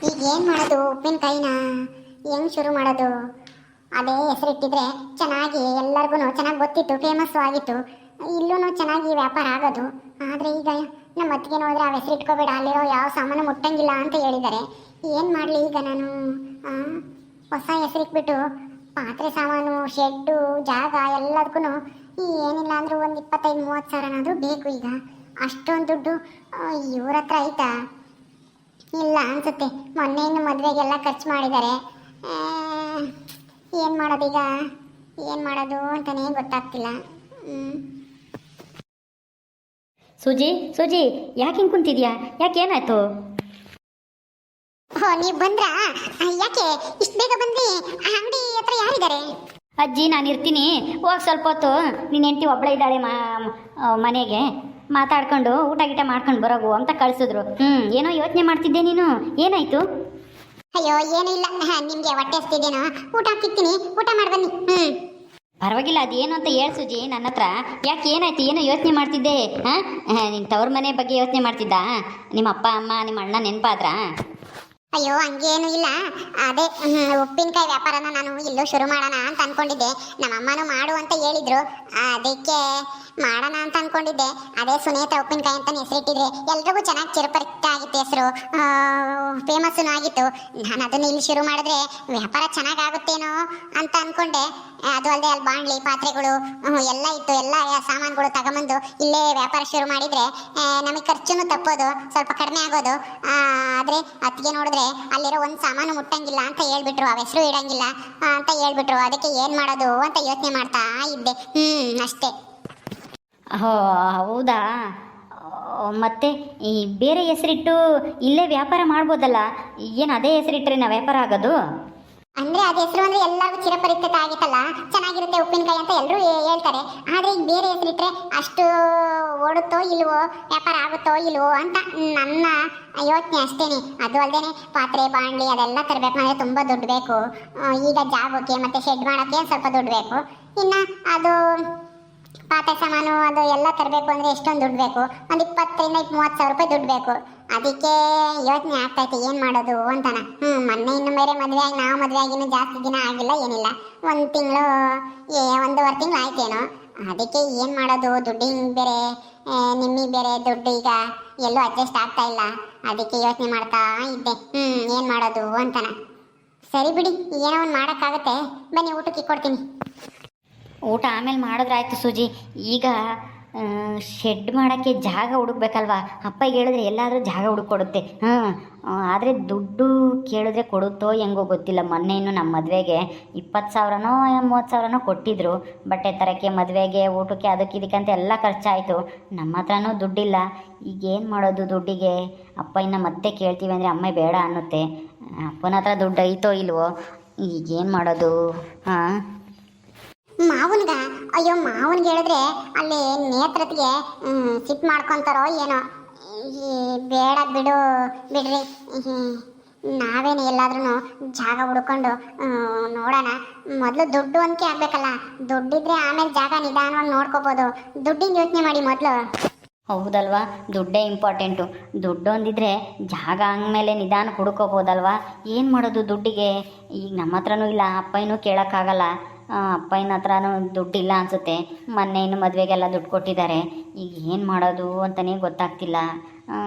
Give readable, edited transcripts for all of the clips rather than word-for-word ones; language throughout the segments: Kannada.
ಈಗ ಏನು ಮಾಡೋದು? ಉಪ್ಪಿನಕಾಯಿನ ಹೆಂಗ್ ಶುರು ಮಾಡೋದು? ಅದೇ ಹೆಸರಿಟ್ಟಿದ್ರೆ ಚೆನ್ನಾಗಿ ಎಲ್ಲರಿಗೂ ಚೆನ್ನಾಗಿ ಗೊತ್ತಿತ್ತು, ಫೇಮಸ್ಸು ಆಗಿತ್ತು, ಇಲ್ಲೂ ಚೆನ್ನಾಗಿ ವ್ಯಾಪಾರ ಆಗೋದು. ಆದರೆ ಈಗ ನಮ್ಮ ಅತ್ತಿಗೆ ನೋಡಿದ್ರೆ ಆ ಹೆಸರು ಇಟ್ಕೋಬೇಡ, ಅಲ್ಲಿರೋ ಯಾವ ಸಾಮಾನು ಮುಟ್ಟಂಗಿಲ್ಲ ಅಂತ ಹೇಳಿದ್ದಾರೆ. ಏನು ಮಾಡಲಿ ಈಗ ನಾನು? ಹೊಸ ಹೆಸರಿಟ್ಬಿಟ್ಟು ಪಾತ್ರೆ ಸಾಮಾನು, ಶೆಡ್ಡು, ಜಾಗ ಎಲ್ಲದಕ್ಕೂ ಏನಿಲ್ಲ ಅಂದರೂ ಒಂದು 25-30 ಸಾವಿರನಾದರೂ ಬೇಕು. ಈಗ ಅಷ್ಟೊಂದು ದುಡ್ಡು ಇವ್ರ ಹತ್ರ ಆಯ್ತಾ? ಇಲ್ಲ ಅನ್ಸುತ್ತೆ. ಮೊನ್ನೆ ಇನ್ನು ಮದುವೆಗೆಲ್ಲ ಖರ್ಚು ಮಾಡಿದ್ದಾರೆ. ಏನು ಮಾಡೋದೀಗ? ಏನು ಮಾಡೋದು ಅಂತಲೇ ಗೊತ್ತಾಗ್ತಿಲ್ಲ. ಸೂಜಿ ಸೂಜಿ, ಯಾಕೆ ಹಿಂಗೆ ಕುಂತಿದ್ಯಾ? ಯಾಕೆ ಏನಾಯ್ತು? ಹೋ, ನೀವು ಬಂದ್ರಾ? ಯಾಕೆ ಇಷ್ಟು ಬೇಗ ಬಂದ್ರಿ? ಅಂಗಡಿ ಹತ್ರ ಯಾರಿದ್ದಾರೆ? ಅಜ್ಜಿ, ನಾನು ಇರ್ತೀನಿ, ಹೋಗಿ ಸ್ವಲ್ಪ ಹೊತ್ತು ನಿನ್ನ ಹೆಂಡತಿ ಒಬ್ಬಳೇ ಇದ್ದಾಳೆ ಮನೆಗೆ, ಮಾತಾಡ್ಕೊಂಡು ಊಟ ಗೀಟ ಮಾಡ್ಕೊಂಡು ಬರೋಗು ಅಂತ ಕಳಿಸಿದ್ರು. ಏನೋ ಯೋಚನೆ ಮಾಡ್ತಿದ್ದೆ ನೀನು, ಏನಾಯ್ತು? ಅಯ್ಯೋ ಏನೂ ಇಲ್ಲ, ನಿಮಗೆ ಹೊಟ್ಟೆ ಹಸ್ತಿದ್ದೇನೋ, ಊಟ ಹಾಕಿರ್ತೀನಿ, ಊಟ ಮಾಡಿ ಬನ್ನಿ. ಪರವಾಗಿಲ್ಲ, ಅದೇನು ಅಂತ ಹೇಳು ಸೂಜಿ ನನ್ನ ಹತ್ರ. ಯಾಕೆ ಏನಾಯ್ತು? ಏನೋ ಯೋಚನೆ ಮಾಡ್ತಿದ್ದೆ? ನಿನ್ನ ತವ್ರ ಮನೆ ಬಗ್ಗೆ ಯೋಚನೆ ಮಾಡ್ತಿದ್ದ? ನಿಮ್ಮ ಅಪ್ಪ ಅಮ್ಮ ನಿಮ್ಮ ಅಣ್ಣ ನೆನಪಾದ್ರಾ? ಅಯ್ಯೋ ಹಂಗೇನು ಇಲ್ಲ, ಅದೇ ಉಪ್ಪಿನಕಾಯಿ ವ್ಯಾಪಾರನ ನಾನು ಇಲ್ಲೂ ಶುರು ಮಾಡೋಣ ಅಂತ ಅನ್ಕೊಂಡಿದ್ದೆ. ನಮ್ಮಮ್ಮನೂ ಮಾಡು ಅಂತ ಹೇಳಿದ್ರು, ಅದಕ್ಕೆ ಮಾಡೋಣ ಅಂತ ಅನ್ಕೊಂಡಿದ್ದೆ. ಅದೇ ಸುನೇತ ಉಪ್ಪಿನಕಾಯಿ ಅಂತ ಹೆಸರಿಟ್ಟಿದ್ರೆ ಎಲ್ರಿಗೂ ಚೆನ್ನಾಗಿ ಚಿರಪರಿಚಿತ ಆಗಿತ್ತು, ಹೆಸರು ಫೇಮಸ್ಸೂ ಆಗಿತ್ತು. ನಾನು ಅದನ್ನು ಇಲ್ಲಿ ಶುರು ಮಾಡಿದ್ರೆ ವ್ಯಾಪಾರ ಚೆನ್ನಾಗಾಗುತ್ತೇನೋ ಅಂತ ಅನ್ಕೊಂಡೆ. ಅದು ಅಲ್ಲದೆ ಅಲ್ಲಿ ಬಾಣಲಿ, ಪಾತ್ರೆಗಳು ಎಲ್ಲ ಇತ್ತು, ಎಲ್ಲ ಸಾಮಾನುಗಳು ತಗೊಂಬಂದು ಇಲ್ಲೇ ವ್ಯಾಪಾರ ಶುರು ಮಾಡಿದರೆ ನಮಗೆ ಖರ್ಚು ತಪ್ಪೋದು, ಸ್ವಲ್ಪ ಕಡಿಮೆ ಆಗೋದು. ಆದರೆ ಅತ್ತಿಗೆ ನೋಡಿದ್ರೆ ಅಲ್ಲಿರೋ ಒಂದು ಸಾಮಾನು ಮುಟ್ಟಂಗಿಲ್ಲ ಅಂತ ಹೇಳ್ಬಿಟ್ರು, ಆ ಹೆಸರು ಇಡಂಗಿಲ್ಲ ಅಂತ ಹೇಳ್ಬಿಟ್ರು. ಅದಕ್ಕೆ ಏನು ಮಾಡೋದು ಅಂತ ಯೋಚನೆ ಮಾಡ್ತಾ ಇದ್ದೆ. ಅಷ್ಟೇ. ಹೌದಾ? ಮತ್ತೆ ಈ ಬೇರೆ ಹೆಸರಿಟ್ಟು ಇಲ್ಲೇ ವ್ಯಾಪಾರ ಮಾಡ್ಬೋದಲ್ಲ? ಏನು ಅದೇ ಹೆಸರಿಟ್ಟರೆ ನಾವು ವ್ಯಾಪಾರ ಆಗೋದು? ಅಂದ್ರೆ ಅದ ಹೆಸರು ಅಂದ್ರೆ ಎಲ್ಲರಿಗೂ ಚಿರಪರಿಚಿತ ಆಗಿತ್ತಲ್ಲ, ಚೆನ್ನಾಗಿರುತ್ತೆ ಉಪ್ಪಿನಕಾಯಿ ಅಂತ ಎಲ್ಲರೂ ಹೇಳ್ತಾರೆ. ಆದ್ರೆ ಈಗ ಬೇರೆ ಹೆಸರಿಟ್ರೆ ಅಷ್ಟು ಓಡುತ್ತೋ ಇಲ್ವೋ, ವ್ಯಾಪಾರ ಆಗುತ್ತೋ ಇಲ್ವೋ ಅಂತ ನನ್ನ ಯೋಚನೆ ಅಷ್ಟೇನೆ. ಅದು ಅಲ್ಲದೆ ಪಾತ್ರೆ ಬಾಣಲಿ ಅದೆಲ್ಲ ತರಬೇಕಂದ್ರೆ ತುಂಬಾ ದುಡ್ಡು ಬೇಕು. ಈಗ ಜಾಗಕ್ಕೆ ಮತ್ತೆ ಶೆಡ್ ಮಾಡೋಕ್ಕೆ ಸ್ವಲ್ಪ ದುಡ್ಡು ಬೇಕು. ಇನ್ನು ಅದು ಪಾತ್ರೆ ಸಾಮಾನು ಅದು ಎಲ್ಲ ತರಬೇಕು ಅಂದರೆ ಎಷ್ಟೊಂದು ದುಡ್ಡು ಬೇಕು? ಒಂದು 20-30 ಸಾವಿರ ರೂಪಾಯಿ ದುಡ್ಡು ಬೇಕು. ಅದಕ್ಕೆ ಯೋಚನೆ ಆಗ್ತೈತೆ ಏನು ಮಾಡೋದು ಅಂತನ. ಮೊನ್ನೆ ಇನ್ನು ಬೇರೆ ಮದುವೆ ಆಗಿ, ನಾವು ಮದುವೆ ಆಗಿನೂ ಜಾಸ್ತಿ ದಿನ ಆಗಿಲ್ಲ, ಏನಿಲ್ಲ, 1 ತಿಂಗಳು 1.5 ತಿಂಗಳು ಆಯ್ತೇನೋ. ಅದಕ್ಕೆ ಏನು ಮಾಡೋದು? ದುಡ್ಡಿನ ಬೇರೆ, ನಿಮಗೆ ಬೇರೆ ದುಡ್ಡು ಈಗ ಎಲ್ಲೂ ಅಡ್ಜಸ್ಟ್ ಆಗ್ತಾ ಇಲ್ಲ. ಅದಕ್ಕೆ ಯೋಚನೆ ಮಾಡ್ತಾ ಇದ್ದೆ, ಏನು ಮಾಡೋದು ಅಂತನ. ಸರಿ ಬಿಡಿ, ಏನೋ ಒಂದು ಮಾಡೋಕ್ಕಾಗತ್ತೆ, ಬನ್ನಿ ಊಟಕ್ಕೆ ಕೊಡ್ತೀನಿ. ಊಟ ಆಮೇಲೆ ಮಾಡಿದ್ರಾಯ್ತು ಸೂಜಿ. ಈಗ ಶೆಡ್ ಮಾಡೋಕ್ಕೆ ಜಾಗ ಹುಡುಕ್ಬೇಕಲ್ವಾ? ಅಪ್ಪಗೆ ಹೇಳಿದ್ರೆ ಎಲ್ಲಾದರೂ ಜಾಗ ಹುಡುಕೊಡುತ್ತೆ. ಆದರೆ ದುಡ್ಡು ಕೇಳಿದ್ರೆ ಕೊಡುತ್ತೋ ಹೆಂಗೋ ಗೊತ್ತಿಲ್ಲ. ಮೊನ್ನೆ ಇನ್ನು ನಮ್ಮ ಮದುವೆಗೆ 20 ಸಾವಿರನೋ 30 ಸಾವಿರನೋ ಕೊಟ್ಟಿದ್ರು. ಬಟ್ಟೆ ತರಕ್ಕೆ, ಮದುವೆಗೆ, ಊಟಕ್ಕೆ, ಅದಕ್ಕೆ ಇದಕ್ಕಂತ ಎಲ್ಲ ಖರ್ಚಾಯಿತು. ನಮ್ಮ ಹತ್ರನೂ ದುಡ್ಡಿಲ್ಲ. ಈಗೇನು ಮಾಡೋದು ದುಡ್ಡಿಗೆ? ಅಪ್ಪ ಇನ್ನು ಮತ್ತೆ ಕೇಳ್ತೀವಿ ಅಂದರೆ ಅಮ್ಮ ಬೇಡ ಅನ್ನುತ್ತೆ. ಅಪ್ಪನ ಹತ್ರ ದುಡ್ಡು ಐತೋ ಇಲ್ವೋ? ಈಗೇನು ಮಾಡೋದು? ಮಾವನ್ಗ? ಅಯ್ಯೋ ಮಾವನ್ಗೆ ಹೇಳಿದ್ರೆ ಅಲ್ಲಿ ನೇತ್ರತಿಗೆ ಸಿಟ್ ಮಾಡ್ಕೊತಾರೋ ಏನೋ. ಬೇಡ ಬಿಡ್ರಿ, ನಾವೇನು ಎಲ್ಲಾದ್ರೂ ಜಾಗ ಹುಡ್ಕೊಂಡು ನೋಡೋಣ. ಮೊದಲು ದುಡ್ಡು ಅಂಕೆ ಆಗ್ಬೇಕಲ್ಲ, ದುಡ್ಡಿದ್ರೆ ಆಮೇಲೆ ಜಾಗ ನಿಧಾನವಾಗಿ ನೋಡ್ಕೋಬೋದು. ದುಡ್ಡಿನ ಯೋಚನೆ ಮಾಡಿ ಮೊದಲು. ಹೌದಲ್ವಾ? ದುಡ್ಡೇ ಇಂಪಾರ್ಟೆಂಟು. ದುಡ್ಡು ಒಂದಿದ್ರೆ ಜಾಗ ಅಂದಮೇಲೆ ನಿಧಾನ ಹುಡ್ಕೋಬೋದಲ್ವಾ? ಏನು ಮಾಡೋದು ದುಡ್ಡಿಗೆ? ಈಗ ನಮ್ಮ ಹತ್ರನೂ ಇಲ್ಲ, ಅಪ್ಪನೂ ಕೇಳೋಕ್ಕಾಗಲ್ಲ. ಅಪ್ಪನ ಹತ್ರನೂ ದುಡ್ಡಿಲ್ಲ ಅನಿಸುತ್ತೆ. ಮೊನ್ನೆ ಇನ್ನು ಮದುವೆಗೆಲ್ಲ ದುಡ್ಡು ಕೊಟ್ಟಿದ್ದಾರೆ. ಈಗ ಏನು ಮಾಡೋದು ಅಂತಲೇ ಗೊತ್ತಾಗ್ತಿಲ್ಲ.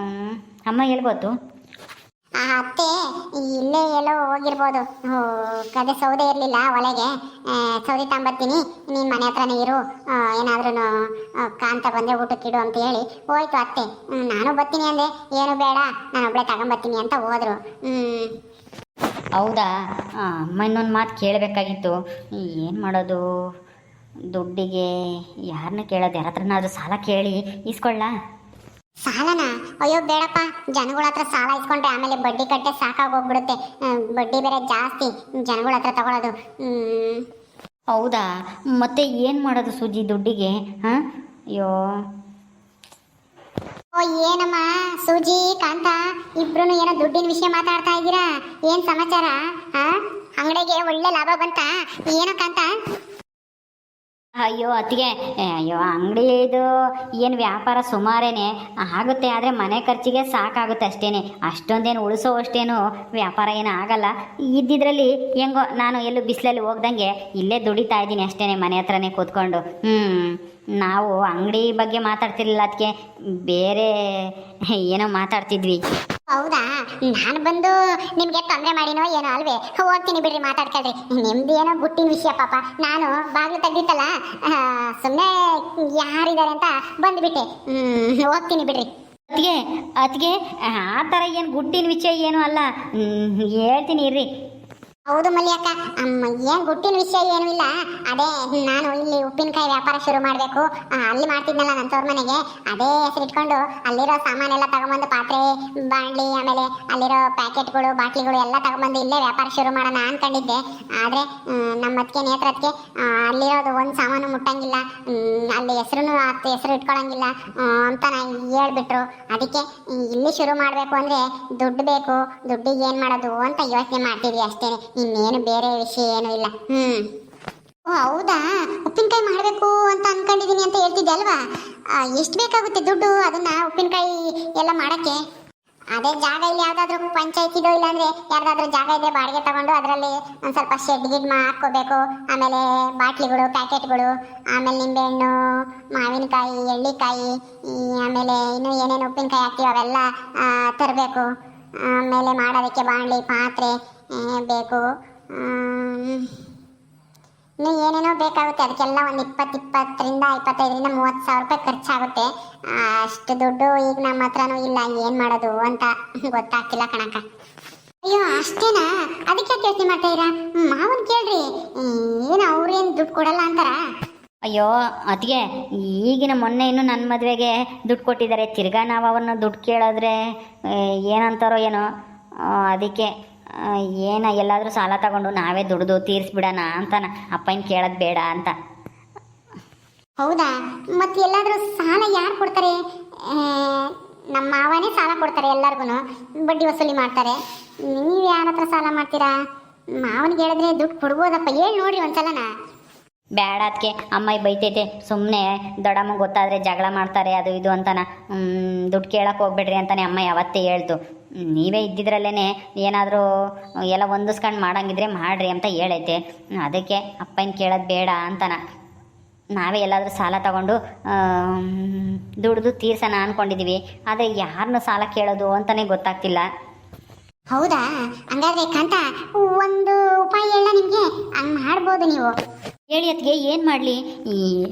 ಅಮ್ಮ ಹೇಳ್ಬೋದು? ಅತ್ತೆ ಇಲ್ಲೇ ಎಲ್ಲೋ ಹೋಗಿರ್ಬೋದು. ಅದೇ ಸೌದೆ ಇರಲಿಲ್ಲ ಒಳಗೆ, ಸೌದೆ ತಗೊಂಬರ್ತೀನಿ, ನೀನು ಮನೆ ಹತ್ರನೇ ಇರು, ಏನಾದ್ರೂ ಕಾಂತ ಬಂದರೆ ಊಟಕ್ಕಿಡು ಅಂತ ಹೇಳಿ ಹೋಯ್ತು ಅತ್ತೆ. ನಾನು ಬರ್ತೀನಿ ಅಂದೆ, ಏನು ಬೇಡ ನಾನು ಒಬ್ಬಳೇ ತಗೊಂಬರ್ತೀನಿ ಅಂತ ಹೋದರು. ಹೌದಾ? ಅಮ್ಮ ಇನ್ನೊಂದು ಮಾತು ಕೇಳಬೇಕಾಗಿತ್ತು. ಏನು ಮಾಡೋದು ದುಡ್ಡಿಗೆ? ಯಾರನ್ನ ಕೇಳೋದು? ಯಾರ ಹತ್ರನಾದ್ರೂ ಸಾಲ ಕೇಳಿ ಇಸ್ಕೊಳ್ಳ? ಸಾಲನ? ಅಯ್ಯೋ ಬೇಡಪ್ಪ, ಜನಗಳ ಹತ್ರ ಸಾಲ ಇಸ್ಕೊಂಡ್ರೆ ಆಮೇಲೆ ಬಡ್ಡಿ ಕಟ್ಟೆ ಸಾಕಾಗೋಗ್ಬಿಡುತ್ತೆ. ಬಡ್ಡಿ ಬೇರೆ ಜಾಸ್ತಿ ಜನಗಳ ಹತ್ರ ತಗೊಳ್ಳೋದು. ಹೌದಾ? ಮತ್ತೆ ಏನು ಮಾಡೋದು ಸೂಜಿ ದುಡ್ಡಿಗೆ? ಅಯ್ಯೋ ಓ ಏನಮ್ಮ ಸೂಜಿ, ಕಾಂತ ಇಬ್ರು ಏನೋ ದುಡ್ಡಿನ ವಿಷಯ ಮಾತಾಡ್ತಾ ಇದ್ದೀರಾ? ಏನು ಸಮಾಚಾರ? ಅಂಗಡಿಗೆ ಒಳ್ಳೆ ಲಾಭ ಬಂತ ಏನೋ ಕಾಂತ? ಅಯ್ಯೋ ಅತ್ತಿಗೆ, ಅಯ್ಯೋ ಅಂಗಡಿದು ಏನು ವ್ಯಾಪಾರ ಸುಮಾರೇನೆ ಆಗುತ್ತೆ, ಆದರೆ ಮನೆ ಖರ್ಚಿಗೆ ಸಾಕಾಗುತ್ತೆ ಅಷ್ಟೇನೆ. ಅಷ್ಟೊಂದೇನು ಉಳಿಸೋ ಅಷ್ಟೇನು ವ್ಯಾಪಾರ ಏನು ಆಗಲ್ಲ. ಇದ್ದಿದ್ರಲ್ಲಿ ಹೆಂಗೋ ನಾನು ಎಲ್ಲೂ ಬಿಸಿಲಲ್ಲಿ ಹೋಗ್ದಂಗೆ ಇಲ್ಲೇ ದುಡಿತಾ ಇದ್ದೀನಿ ಅಷ್ಟೇನೆ, ಮನೆ ಹತ್ರನೇ ಕೂತ್ಕೊಂಡು. ನಾವು ಅಂಗಡಿ ಬಗ್ಗೆ ಮಾತಾಡ್ತಿರ್ಲಿಲ್ಲ, ಅದಕ್ಕೆ ಬೇರೆ ಏನೋ ಮಾತಾಡ್ತಿದ್ವಿ. ಹೌದಾ, ನಾನು ಬಂದು ನಿಮ್ಗೆ ತೊಂದರೆ ಮಾಡಿನೋ ಏನೋ ಅಲ್ವೇ? ಹೋಗ್ತೀನಿ ಬಿಡ್ರಿ, ಮಾತಾಡ್ಕೊಳ್ರಿ. ನಿಮ್ದು ಏನೋ ಗುಟ್ಟಿನ ವಿಷಯ ಪಾಪ. ನಾನು ಬಾಗಿಲು ತೆಗ್ದಿತ್ತಲ್ಲ, ಸುಮ್ಮನೆ ಯಾರಿದ್ದಾರೆ ಅಂತ ಬಂದ್ಬಿಟ್ಟೆ. ಹೋಗ್ತೀನಿ ಬಿಡ್ರಿ. ಅತ್ತಿಗೆ ಅತ್ತಿಗೆ ಆ ಥರ ಏನು ಗುಟ್ಟಿನ ವಿಷಯ ಏನೂ ಅಲ್ಲ, ಹೇಳ್ತೀನಿ ಇರ್ರಿ. ಹೌದು ಮಲ್ಲಿಯಕ್ಕ, ಏನು ಗುಟ್ಟಿನ ವಿಷಯ ಏನೂ ಇಲ್ಲ. ಅದೇ ನಾನು ಇಲ್ಲಿ ಉಪ್ಪಿನಕಾಯಿ ವ್ಯಾಪಾರ ಶುರು ಮಾಡಬೇಕು, ಅಲ್ಲಿ ಮಾಡ್ತಿದ್ನಲ್ಲ ನನ್ನ ತವ್ರ ಮನೆಗೆ, ಅದೇ ಹೆಸರಿಟ್ಕೊಂಡು ಅಲ್ಲಿರೋ ಸಾಮಾನೆಲ್ಲ ತಗೊಂಬಂದು, ಪಾತ್ರೆ ಬಾಣಲಿ ಆಮೇಲೆ ಅಲ್ಲಿರೋ ಪ್ಯಾಕೆಟ್ಗಳು ಬಾಟ್ಲಿಗಳು ಎಲ್ಲ ತಗೊಂಬಂದು ಇಲ್ಲೇ ವ್ಯಾಪಾರ ಶುರು ಮಾಡೋಣ ಅಂದ್ಕೊಂಡಿದ್ದೆ. ಆದರೆ ನಮ್ಮ ಅದಕ್ಕೆ ನೇತ್ರಕ್ಕೆ ಅಲ್ಲಿರೋದು ಒಂದು ಸಾಮಾನು ಮುಟ್ಟಂಗಿಲ್ಲ, ಅಲ್ಲಿ ಹೆಸರು ಇಟ್ಕೊಳಂಗಿಲ್ಲ ಅಂತ ಹೇಳ್ಬಿಟ್ರು. ಅದಕ್ಕೆ ಇಲ್ಲಿ ಶುರು ಮಾಡಬೇಕು ಅಂದರೆ ದುಡ್ಡು ಬೇಕು, ದುಡ್ಡಿಗೆ ಏನು ಮಾಡೋದು ಅಂತ ಯೋಚನೆ ಮಾಡ್ತೀವಿ ಅಷ್ಟೇ, ಇನ್ನೇನು ಬೇರೆ ವಿಷಯ ಏನೂ ಇಲ್ಲ. ಓ ಹೌದಾ, ಉಪ್ಪಿನಕಾಯಿ ಮಾಡಬೇಕು ಅಂತ ಅನ್ಕೊಂಡಿದ್ದೀನಿ ಅಂತ ಹೇಳ್ತಿದ್ದೆ ಅಲ್ವಾ? ಎಷ್ಟು ಬೇಕಾಗುತ್ತೆ ದುಡ್ಡು ಅದನ್ನ ಉಪ್ಪಿನಕಾಯಿ ಎಲ್ಲ ಮಾಡೋಕ್ಕೆ? ಅದೇ ಜಾಗ ಇಲ್ಲಿ ಯಾವುದಾದ್ರೂ ಪಂಚಾಯತಿದೋ ಇಲ್ಲಾಂದ್ರೆ ಯಾರ್ದಾದ್ರೂ ಜಾಗ ಇದ್ರೆ ಬಾಡಿಗೆ ತಗೊಂಡು ಅದರಲ್ಲಿ ಒಂದು ಸ್ವಲ್ಪ ಶೆಡ್ ಗಿಡ್ ಹಾಕ್ಕೋಬೇಕು. ಆಮೇಲೆ ಬಾಟ್ಲಿಗಳು, ಪ್ಯಾಕೆಟ್ಗಳು, ಆಮೇಲೆ ನಿಂಬೆಹಣ್ಣು, ಮಾವಿನಕಾಯಿ, ಎಳ್ಳಿಕಾಯಿ, ಆಮೇಲೆ ಇನ್ನೂ ಏನೇನು ಉಪ್ಪಿನಕಾಯಿ ಹಾಕ್ತೀವಿ ಅವೆಲ್ಲ ತರಬೇಕು. ಆಮೇಲೆ ಮಾಡೋದಕ್ಕೆ ಬಾಣಲಿ, ಪಾತ್ರೆ ಬೇಕು, ಇನ್ನು ಏನೇನೋ ಬೇಕಾಗುತ್ತೆ. ಅದಕ್ಕೆಲ್ಲ ಒಂದು 25,000 ರೂಪಾಯಿ ಖರ್ಚಾಗುತ್ತೆ. ಅಷ್ಟು ದುಡ್ಡು ಈಗ ನಮ್ಮ ಹತ್ರನೂ ಇಲ್ಲ, ಏನು ಮಾಡೋದು ಅಂತ ಗೊತ್ತಾಗ್ತಿಲ್ಲ ಕಣಕ್ಕ. ಅಯ್ಯೋ ಅಷ್ಟೇನಾ? ಅದಕ್ಕೆ ಯೋಚನೆ ಮಾಡ್ತಾ ಇರಾ? ಮಾವನ್ ಕೇಳ್ರಿ, ಏನು ಅವ್ರೇನು ದುಡ್ಡು ಕೊಡಲ್ಲ ಅಂತಾರ? ಅಯ್ಯೋ ಅತ್ತಿಗೆ, ಈಗಿನ ಮೊನ್ನೆ ಇನ್ನು ನನ್ನ ಮದುವೆಗೆ ದುಡ್ಡು ಕೊಟ್ಟಿದ್ದಾರೆ, ತಿರ್ಗಾ ನಾವು ಅವನ್ನ ದುಡ್ಡು ಕೇಳಿದ್ರೆ ಏನಂತಾರೋ ಏನೋ. ಅದಕ್ಕೆ ಎಲ್ಲಾದರೂ ಸಾಲ ತಗೊಂಡು ನಾವೇ ದುಡ್ದು ತೀರಿಸ್ಬಿಡೋಣ ಅಂತಾನ, ಅಪ್ಪನ ಕೇಳೋದು ಬೇಡ ಅಂತ. ಹೌದಾ, ಮತ್ತೆ ಎಲ್ಲಾದರೂ ಸಾಲ ಯಾರು ಕೊಡ್ತಾರೆ? ನಮ್ಮ ಮಾವನೇ ಸಾಲ ಕೊಡ್ತಾರೆ, ಎಲ್ಲರಿಗೂ ಬಡ್ಡಿ ವಸೂಲಿ ಮಾಡ್ತಾರೆ. ನೀವು ಯಾರ ಹತ್ರ ಸಾಲ ಮಾಡ್ತೀರಾ? ಮಾವನಿಗೆ ಹೇಳಿದ್ರೆ ದುಡ್ಡು ಕೊಡ್ಬೋದಪ್ಪ, ಹೇಳಿ ನೋಡ್ರಿ ಒಂದ್ಸಲನ. ಬೇಡ ಅದಕ್ಕೆ, ಅಮ್ಮ ಬೈತೈತೆ, ಸುಮ್ಮನೆ ದೊಡ್ಡಮ್ಮ ಗೊತ್ತಾದರೆ ಜಗಳ ಮಾಡ್ತಾರೆ ಅದು ಇದು ಅಂತಾನ. ದುಡ್ಡು ಕೇಳಕ್ಕೆ ಹೋಗ್ಬೇಡ್ರಿ ಅಂತಾನೆ ಅಮ್ಮ ಯಾವತ್ತೇ ಹೇಳ್ತು. ನೀವೇ ಇದ್ದಿದ್ರಲ್ಲೇ ಏನಾದರೂ ಎಲ್ಲ ಹೊಂದಿಸ್ಕೊಂಡು ಮಾಡಂಗಿದ್ರೆ ಮಾಡಿರಿ ಅಂತ ಹೇಳೈತೆ. ಅದಕ್ಕೆ ಅಪ್ಪನ ಕೇಳೋದು ಬೇಡ ಅಂತಾನ. ನಾವೇ ಎಲ್ಲಾದರೂ ಸಾಲ ತಗೊಂಡು ದುಡ್ದು ತೀರ್ಸೋಣ ಅಂದ್ಕೊಂಡಿದ್ದೀವಿ, ಆದರೆ ಯಾರನ್ನೂ ಸಾಲ ಕೇಳೋದು ಅಂತಲೇ ಗೊತ್ತಾಗ್ತಿಲ್ಲ. ಹೌದಾ, ಹಂಗಾದ್ರೆ ಕಾಂತ ಒಂದು ಉಪಾಯ ಹೇಳ ನಿಮಗೆ, ಹಂಗೆ ಮಾಡ್ಬೋದು ನೀವು. ಹೇಳಿ ಅದಕ್ಕೆ, ಏನು ಮಾಡಲಿ?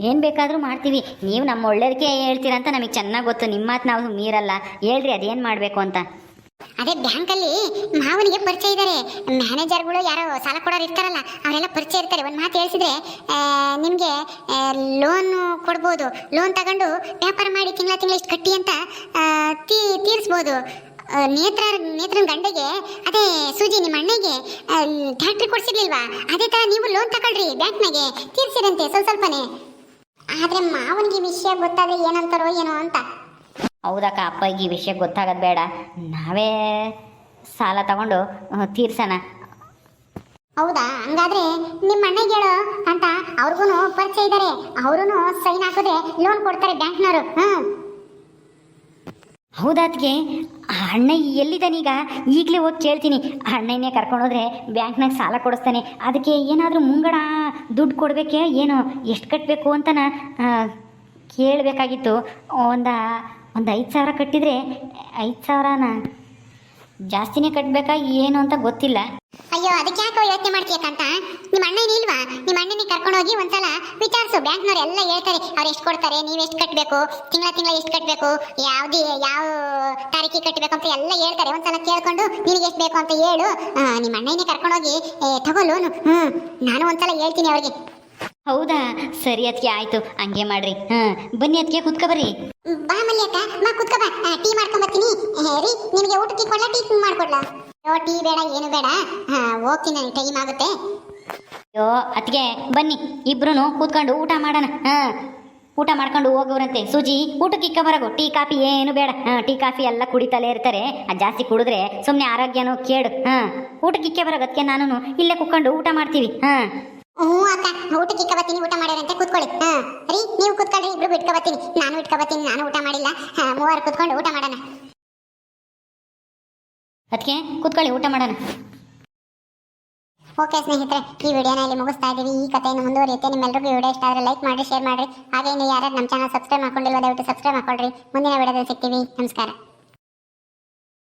ಏನು ಬೇಕಾದರೂ ಮಾಡ್ತೀವಿ, ನೀವು ನಮ್ಮ ಒಳ್ಳೇದಕ್ಕೆ ಹೇಳ್ತೀರ ಅಂತ ನಮಗೆ ಚೆನ್ನಾಗಿ ಗೊತ್ತು, ನಿಮ್ಮ ಮಾತು ನಾವು ಮೀರಲ್ಲ. ಹೇಳ್ರಿ ಅದೇನು ಮಾಡಬೇಕು ಅಂತ. ಅದೇ ಬ್ಯಾಂಕಲ್ಲಿ ಮಾವನಿಗೆ ಪರಿಚಯ ಇದ್ದಾರೆ, ಮ್ಯಾನೇಜರ್ಗಳು ಯಾರೋ ಸಾಲ ಕೊಡೋರು ಇರ್ತಾರಲ್ಲ, ಅವರೆಲ್ಲ ಪರಿಚಯ ಇರ್ತಾರೆ. ಒಂದು ಮಾತು ಹೇಳಿಸಿದ್ರೆ ನಿಮಗೆ ಲೋನ್ ಕೊಡ್ಬೋದು. ಲೋನ್ ತಗೊಂಡು ವ್ಯಾಪಾರ ಮಾಡಿ ತಿಂಗಳ ಇಷ್ಟು ಕಟ್ಟಿ ಅಂತ ತೀರಿಸ್ಬೋದು. ನೇತ್ರನ ಗಂಡೆಗೆ ಅದೇ ಸೂಜಿ ನಿಮ್ಮ ಅಣ್ಣಗೆ ಟ್ಯಾಕ್ಟ್ರಿ ಕೊಡ್ಸಿರ್ಲಿಲ್ವಾ, ಅದೇ ಥರ ನೀವು ಲೋನ್ ತಗೊಳ್ರಿ, ಬ್ಯಾಂಕ್ನಾಗೆ ತೀರ್ಸಿರಂತೆ ಸ್ವಲ್ಪನೇ. ಆದರೆ ಮಾವನಿಗೆ ವಿಷಯ ಗೊತ್ತಾದ್ರೆ ಏನಂತಾರೋ ಏನೋ ಅಂತ. ಹೌದಕ್ಕ, ಅಪ್ಪಗೆ ಈ ವಿಷಯ ಗೊತ್ತಾಗೋದು ಬೇಡ, ನಾವೇ ಸಾಲ ತಗೊಂಡು ತೀರ್ಸೋಣ. ಹೌದಾ, ಹಂಗಾದ್ರೆ ನಿಮ್ಮ ಅಣ್ಣಗೆ ಹೇಳೋ ಅಂತ, ಅವ್ರಿಗೂ ಪರಿಚಯ ಇದ್ದಾರೆ, ಅವರು ಸೈನ್ ಹಾಕಿದ್ರೆ ಲೋನ್ ಕೊಡ್ತಾರೆ ಬ್ಯಾಂಕ್ನವರು. ಹೌದಾತ್ಗೆ, ಅಣ್ಣ ಎಲ್ಲಿದ್ದಾನೀಗ? ಈಗಲೇ ಹೋಗಿ ಕೇಳ್ತೀನಿ. ಅಣ್ಣನೇ ಕರ್ಕೊಂಡೋದ್ರೆ ಬ್ಯಾಂಕ್ನಾಗ ಸಾಲ ಕೊಡಿಸ್ತಾನೆ. ಅದಕ್ಕೆ ಏನಾದರೂ ಮುಂಗಡ ದುಡ್ಡು ಕೊಡಬೇಕೆ ಏನೋ, ಎಷ್ಟು ಕಟ್ಟಬೇಕು ಅಂತನ ಕೇಳಬೇಕಾಗಿತ್ತು. ಒಂದು 5,000 ಕಟ್ಟಿದರೆ 5,000ನ ಜಾಸ್ತಿನೇ ಕಟ್ಟಬೇಕಾ ಏನು ಅಂತ ಗೊತ್ತಿಲ್ಲ. ಅಯ್ಯೋ, ಅದಕ್ಕೆ ಯಾಕೋ ಯೋಚನೆ ಮಾಡ್ತೀಯಕ್ಕಂತ? ನಿಮ್ಮ ಅಣ್ಣ ಇಲ್ವಾ? ನಿಮ್ಮ ಅಣ್ಣನೇ ಕರ್ಕೊಂಡೋಗಿ ಒಂದ್ಸಲ ವಿಚಾರಿಸು. ಬ್ಯಾಂಕ್ನವ್ರು ಎಲ್ಲ ಹೇಳ್ತಾರೆ, ಅವ್ರು ಎಷ್ಟು ಕೊಡ್ತಾರೆ, ನೀವು ಎಷ್ಟು ಕಟ್ಟಬೇಕು, ತಿಂಗಳ ಎಷ್ಟು ಕಟ್ಟಬೇಕು, ಯಾವ ತಾರೀಕಿಗೆ ಕಟ್ಟಬೇಕು ಅಂತ ಎಲ್ಲ ಹೇಳ್ತಾರೆ. ಒಂದ್ಸಲ ಕೇಳ್ಕೊಂಡು ನಿನಗೆ ಎಷ್ಟು ಬೇಕು ಅಂತ ಹೇಳು. ನಿಮ್ಮ ಅಣ್ಣನೇ ಕರ್ಕೊಂಡೋಗಿ ತಗೋ ಲೋನು. ನಾನು ಒಂದ್ಸಲ ಹೇಳ್ತೀನಿ ಅವ್ರಿಗೆ. ಹೌದಾ, ಸರಿ ಅದಕ್ಕೆ, ಆಯಿತು, ಹಂಗೆ ಮಾಡ್ರಿ. ಬನ್ನಿ ಅದಕ್ಕೆ, ಕುತ್ಕೊ ಬರ್ರಿ. ಬಾ ಮಲ್ಯಕ್ಕ, ಬಾ ಕುತ್ಕೊ ಬಾ, ಟೀ ಮಾಡ್ಕೊಂಬರ್ತೀನಿ. ರೀ, ನಿಮಗೆ ಊಟಕ್ಕೆ ಕೊಡ್ಲಾ, ಟೀ ಮಾಡ್ಕೊಡ್ಲಾ? ಟೀ ಬೇಡ, ಏನು ಬೇಡ, ಹೋಗ್ತೀನಿ, ನನಗೆ ಟೈಮ್ ಆಗುತ್ತೆ. ಅಯ್ಯೋ ಅದಕ್ಕೆ, ಬನ್ನಿ ಇಬ್ರು ಕೂತ್ಕೊಂಡು ಊಟ ಮಾಡೋಣ. ಊಟ ಮಾಡ್ಕೊಂಡು ಹೋಗೋರಂತೆ. ಸೂಜಿ, ಊಟಕ್ಕೆ ಇಕ್ಕ ಬರಗು, ಟೀ ಕಾಫಿ ಏನು ಬೇಡ. ಟೀ ಕಾಫಿ ಎಲ್ಲ ಕುಡಿತಲೇ ಇರ್ತಾರೆ, ಅದು ಜಾಸ್ತಿ ಕುಡಿದ್ರೆ ಸುಮ್ಮನೆ ಆರೋಗ್ಯನೂ ಕೇಡು. ಊಟಕ್ಕೆ ಇಕ್ಕೆ ಬರಗು, ಅದಕ್ಕೆ ನಾನು ಇಲ್ಲೇ ಕುತ್ಕೊಂಡು ಊಟ ಮಾಡ್ತೀವಿ. ಹ್ಞೂ ಅಕ್ಕ, ಊಟಕ್ಕೆ ಇಕ್ಕ ಬರ್ತೀನಿ, ಊಟ ಮಾಡಿರಂತೆ ಕೂತ್ಕೊಳ್ಳಿ. ಹಾ ರೀ, ನೀವು ಕೂತ್ಕೊಳ್ರಿ, ಇಬ್ರು ಇಟ್ಕೊ ಬರ್ತೀನಿ. ನಾನು ಇಟ್ಕೊ ಬರ್ತೀನಿ, ನಾನು ಊಟ ಮಾಡಿಲ್ಲ. ಮೂವರು ಕೂತ್ಕೊಂಡು ಊಟ ಮಾಡೋಣ. ಅದಕ್ಕೆ ಕೂತ್ಕೊಳ್ಳಿ, ಊಟ ಮಾಡೋಣ. ಓಕೆ ಸ್ನೇಹಿತರೆ, ಈ ವಿಡಿಯೋನ ಇಲ್ಲಿ ಮುಗಿಸ್ತಾ ಇದ್ದೀವಿ. ಈ ಕಥೆಯನ್ನು ಮುಂದುವರಿಯುತ್ತೆ. ನಿಮ್ಮೆಲ್ಲರಿಗೂ ವಿಡಿಯೋ ಇಷ್ಟ ಆದರೆ ಲೈಕ್ ಮಾಡಿ, ಶೇರ್ ಮಾಡಿ. ಹಾಗೆ ನೀವು ಯಾರು ನಮ್ಮ ಚಾನಲ್ ಸಬ್ಸ್ಕ್ರೈಬ್ ಮಾಡ್ಕೊಂಡಿಲ್ವ ದಯವಿಟ್ಟು ಸಬ್ಸ್ಕ್ರೈಬ್ ಮಾಡ್ಕೊಳ್ರಿ. ಮುಂದಿನ ವಿಡಿಯೋದಲ್ಲಿ ಸಿಗ್ತೀವಿ. ನಮಸ್ಕಾರ.